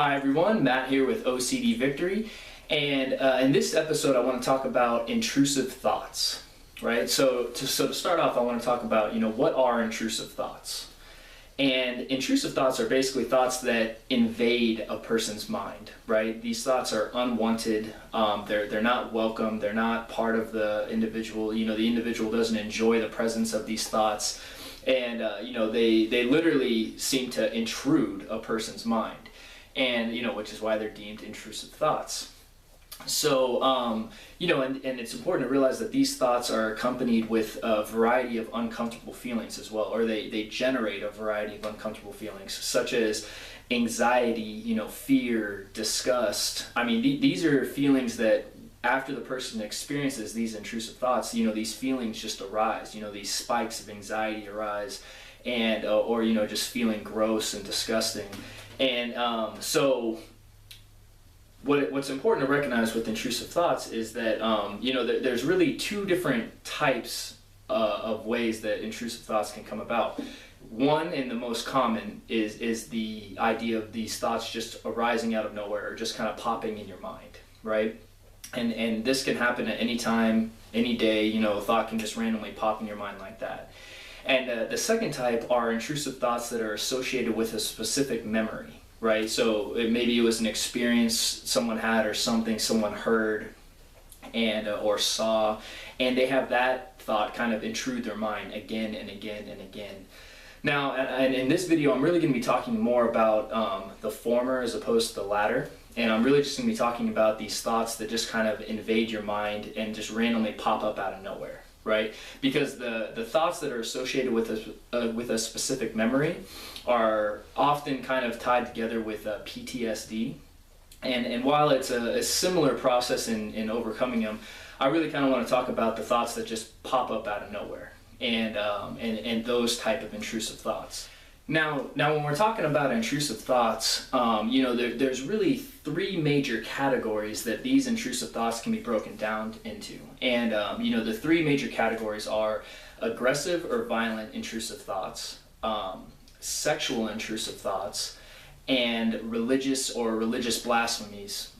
Hi everyone, Matt here with OCD Victory, and in this episode I want to talk about intrusive thoughts, right? So to start off, I want to talk about, what are intrusive thoughts? And intrusive thoughts are basically thoughts that invade a person's mind, right? These thoughts are unwanted, they're not welcome, they're not part of the individual, the individual doesn't enjoy the presence of these thoughts, and they literally seem to intrude a person's mind. And which is why they're deemed intrusive thoughts. So and it's important to realize that these thoughts are accompanied with a variety of uncomfortable feelings as well, or they generate a variety of uncomfortable feelings, such as anxiety, fear, disgust. I mean, these are feelings that after the person experiences these intrusive thoughts, these feelings just arise. These spikes of anxiety arise, and or just feeling gross and disgusting. And so what's important to recognize with intrusive thoughts is that, there's really two different types of ways that intrusive thoughts can come about. One, and the most common, is the idea of these thoughts just arising out of nowhere or just kind of popping in your mind, right? And this can happen at any time, any day. A thought can just randomly pop in your mind like that. And the second type are intrusive thoughts that are associated with a specific memory, right? So maybe it was an experience someone had or something someone heard and or saw, and they have that thought kind of intrude their mind again and again and again. Now, and in this video, I'm really going to be talking more about the former as opposed to the latter. And I'm really just going to be talking about these thoughts that just kind of invade your mind and just randomly pop up out of nowhere. Right? Because the thoughts that are associated with a specific memory are often kind of tied together with PTSD. And while it's a similar process in overcoming them, I really kind of want to talk about the thoughts that just pop up out of nowhere and those type of intrusive thoughts. Now when we're talking about intrusive thoughts, there's really three major categories that these intrusive thoughts can be broken down into. And, the three major categories are aggressive or violent intrusive thoughts, sexual intrusive thoughts, and religious blasphemies,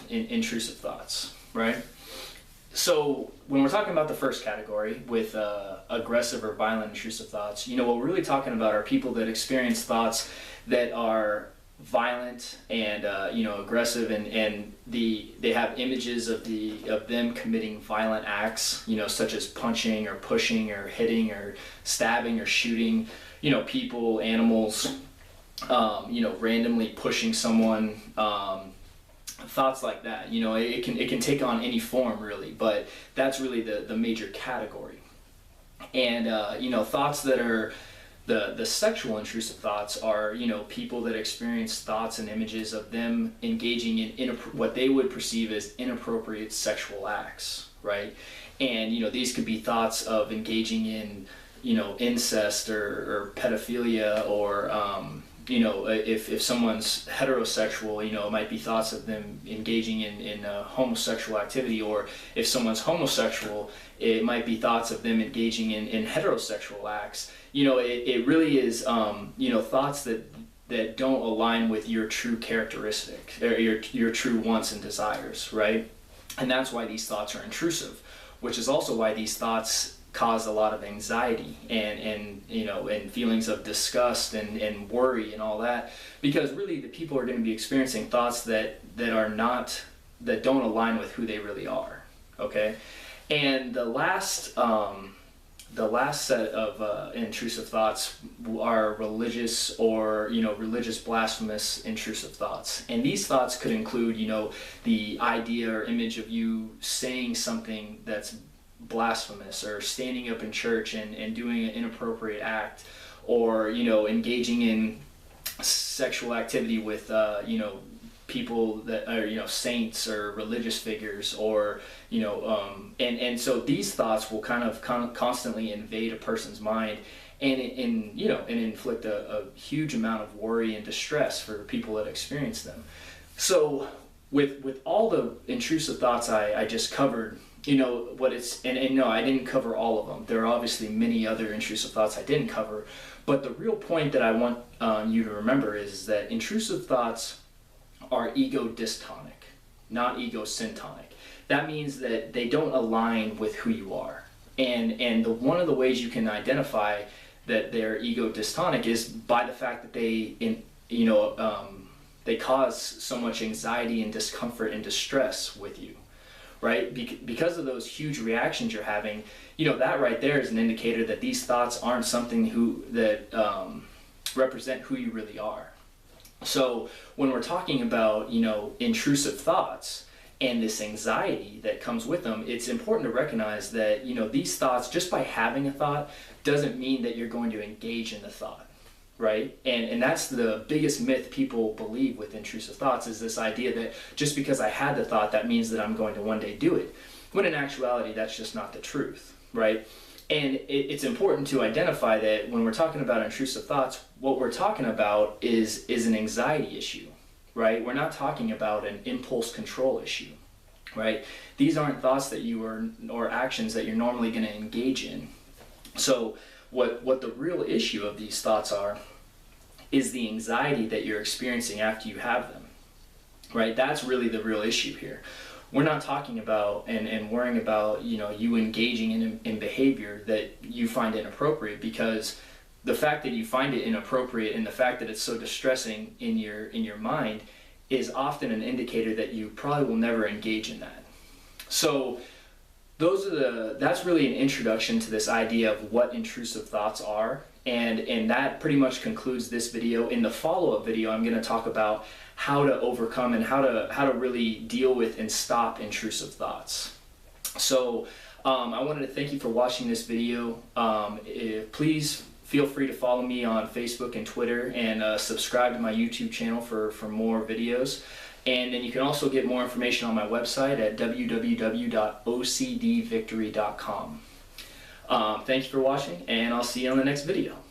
intrusive thoughts, right? So when we're talking about the first category with aggressive or violent intrusive thoughts, what we're really talking about are people that experience thoughts that are violent and aggressive, and they have images of them committing violent acts, such as punching or pushing or hitting or stabbing or shooting, people, animals, randomly pushing someone. Thoughts like that, it can take on any form really, but that's really the major category. And thoughts that are the sexual intrusive thoughts are people that experience thoughts and images of them engaging in what they would perceive as inappropriate sexual acts, right? And these could be thoughts of engaging in incest or pedophilia, or if someone's heterosexual, it might be thoughts of them engaging in homosexual activity, or if someone's homosexual, it might be thoughts of them engaging in heterosexual acts. It really is, thoughts that don't align with your true characteristics, or your true wants and desires, right? And that's why these thoughts are intrusive, which is also why these thoughts cause a lot of anxiety and feelings of disgust and worry and all that, because really the people are going to be experiencing thoughts that don't align with who they really are. Okay, and the last set of intrusive thoughts are religious or religious blasphemous intrusive thoughts, and these thoughts could include the idea or image of you saying something that's blasphemous, or standing up in church and doing an inappropriate act, or engaging in sexual activity with people that are saints or religious figures, or and so these thoughts will kind of constantly invade a person's mind and inflict a huge amount of worry and distress for people that experience them. So with all the intrusive thoughts I just covered, what it's, and no, I didn't cover all of them. There are obviously many other intrusive thoughts I didn't cover, but the real point that I want you to remember is that intrusive thoughts are ego-dystonic, not ego-syntonic. That means that they don't align with who you are. And one of the ways you can identify that they're ego-dystonic is by the fact that they cause so much anxiety and discomfort and distress with you, right? Because of those huge reactions you're having, that right there is an indicator that these thoughts aren't something that represent who you really are. So when we're talking about, intrusive thoughts and this anxiety that comes with them, it's important to recognize that, these thoughts, just by having a thought, doesn't mean that you're going to engage in the thought, right? And that's the biggest myth people believe with intrusive thoughts, is this idea that just because I had the thought, that means that I'm going to one day do it. When in actuality, that's just not the truth, right? And it's important to identify that when we're talking about intrusive thoughts, what we're talking about is an anxiety issue, right? We're not talking about an impulse control issue, right? These aren't thoughts that or actions that you're normally going to engage in. So what the real issue of these thoughts are is the anxiety that you're experiencing after you have them, right? That's really the real issue here. We're not talking about and worrying about, you engaging in behavior that you find inappropriate, because the fact that you find it inappropriate and the fact that it's so distressing in your mind is often an indicator that you probably will never engage in that. So that's really an introduction to this idea of what intrusive thoughts are, and that pretty much concludes this video. In the follow-up video, I'm going to talk about how to overcome and how to really deal with and stop intrusive thoughts. So I wanted to thank you for watching this video. Please feel free to follow me on Facebook and Twitter, and subscribe to my YouTube channel for more videos. And then you can also get more information on my website at www.ocdvictory.com. Thank you for watching, and I'll see you on the next video.